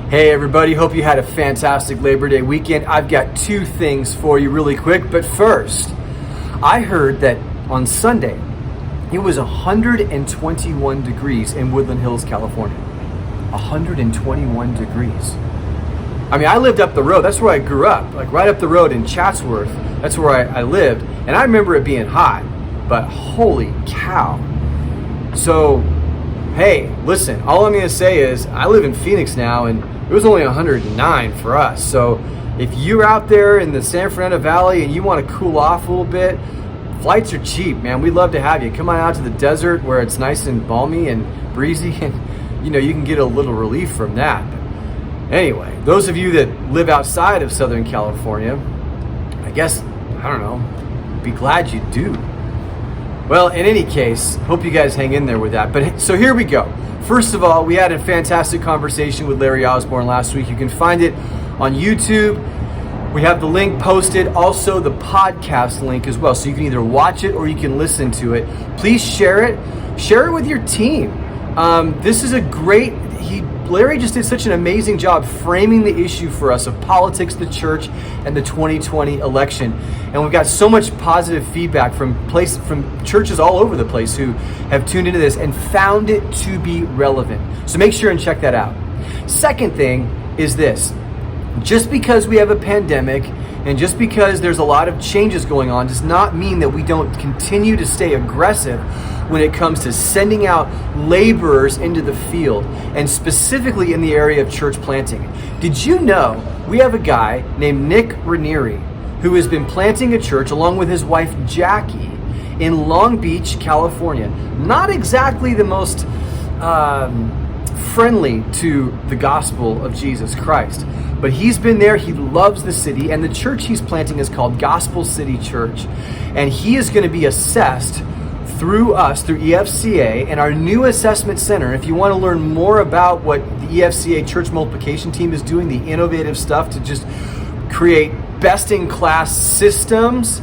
Hey everybody, hope you had a fantastic Labor Day weekend. I've got two things for you really quick, but first, I heard that on Sunday, it was 121 degrees in Woodland Hills, California. 121 degrees. I mean, I lived up the road. That's where I grew up, like right up the road in Chatsworth. That's where I lived, and I remember it being hot, but holy cow. So, hey, listen, all I'm going to say is I live in Phoenix now, and it was only 109 for us. So if you're out there in the San Fernando Valley and you want to cool off a little bit, flights are cheap, man. We'd love to have you. Come on out to the desert where it's nice and balmy and breezy, and you can get a little relief from that. But anyway, those of you that live outside of Southern California, I guess, I don't know, be glad you do. Well, in any case, hope you guys hang in there with that. But so here we go. First of all, we had a fantastic conversation with Larry Osborne last week. You can find it on YouTube. We have the link posted, also the podcast link as well. So you can either watch it or you can listen to it. Please share it. Share it with your team. This is a great, Larry just did such an amazing job framing the issue for us of politics, the church, and the 2020 election. And we've got so much positive feedback from churches all over the place who have tuned into this and found it to be relevant. So make sure and check that out. Second thing is this. Just because we have a pandemic and just because there's a lot of changes going on does not mean that we don't continue to stay aggressive when it comes to sending out laborers into the field, and specifically in the area of church planting. Did you know we have a guy named Nick Ranieri who has been planting a church along with his wife Jackie in Long Beach, California? Not exactly the most friendly to the gospel of Jesus Christ, but he's been there. He loves the city, and the church he's planting is called Gospel City Church, and he is going to be assessed through us, through EFCA, and our new assessment center. If you want to learn more about what the EFCA Church Multiplication Team is doing, the innovative stuff to just create best-in-class systems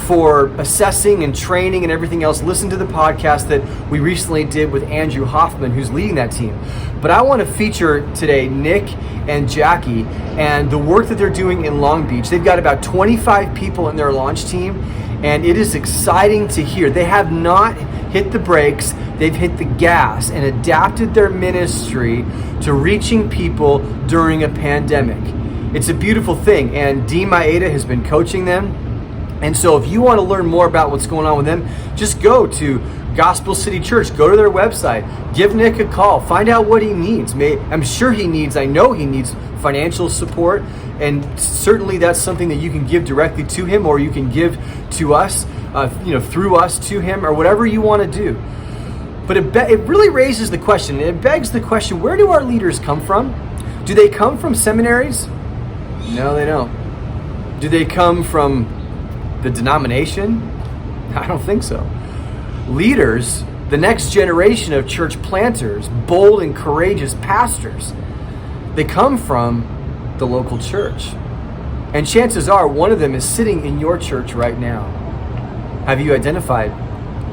for assessing and training and everything else, listen to the podcast that we recently did with Andrew Hoffman, who's leading that team. But I want to feature today Nick and Jackie and the work that they're doing in Long Beach. They've got about 25 people in their launch team, and it is exciting to hear. They have not hit the brakes, they've hit the gas and adapted their ministry to reaching people during a pandemic. It's a beautiful thing, and Dee Maeda has been coaching them. And so if you want to learn more about what's going on with them, just go to Gospel City Church, go to their website, give Nick a call, find out what he needs. I know he needs financial support, and certainly that's something that you can give directly to him, or you can give to us, through us to him, or whatever you want to do. But it really raises the question, and it begs the question, where do our leaders come from? Do they come from seminaries? No, they don't. Do they come from the denomination? I don't think so. Leaders, the next generation of church planters, bold and courageous pastors, they come from the local church. And chances are one of them is sitting in your church right now. Have you identified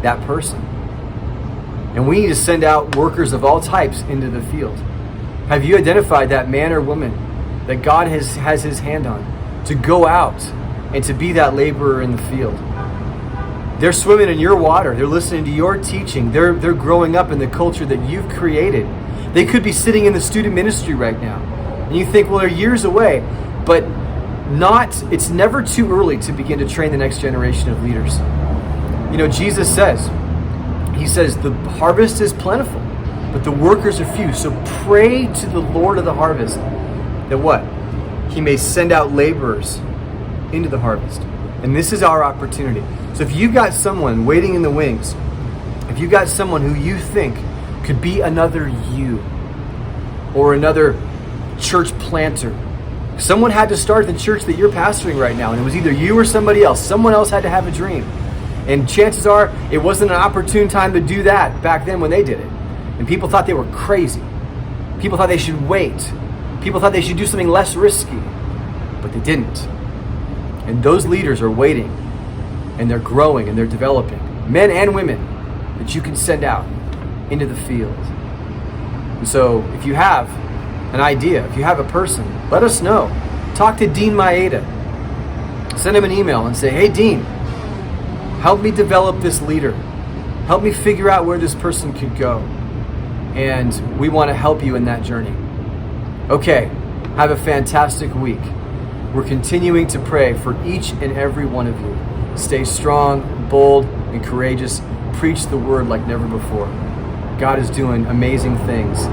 that person? And we need to send out workers of all types into the field. Have you identified that man or woman that God has his hand on to go out and to be that laborer in the field? They're swimming in your water. They're listening to your teaching. They're growing up in the culture that you've created. They could be sitting in the student ministry right now. And you think, well, they're years away. But it's never too early to begin to train the next generation of leaders. Jesus says, the harvest is plentiful, but the workers are few. So pray to the Lord of the harvest that what? He may send out laborers into the harvest. And this is our opportunity. So if you've got someone waiting in the wings, if you've got someone who you think could be another you or another church planter, someone had to start the church that you're pastoring right now, and it was either you or somebody else. Someone else had to have a dream. And chances are it wasn't an opportune time to do that back then when they did it. And people thought they were crazy. People thought they should wait. People thought they should do something less risky, but they didn't. And those leaders are waiting, and they're growing, and they're developing. Men and women that you can send out into the field. And so if you have an idea, if you have a person, let us know. Talk to Dean Maeda. Send him an email and say, hey, Dean, help me develop this leader. Help me figure out where this person could go. And we want to help you in that journey. Okay, have a fantastic week. We're continuing to pray for each and every one of you. Stay strong, bold, and courageous. Preach the word like never before. God is doing amazing things,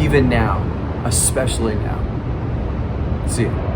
even now, especially now. See you.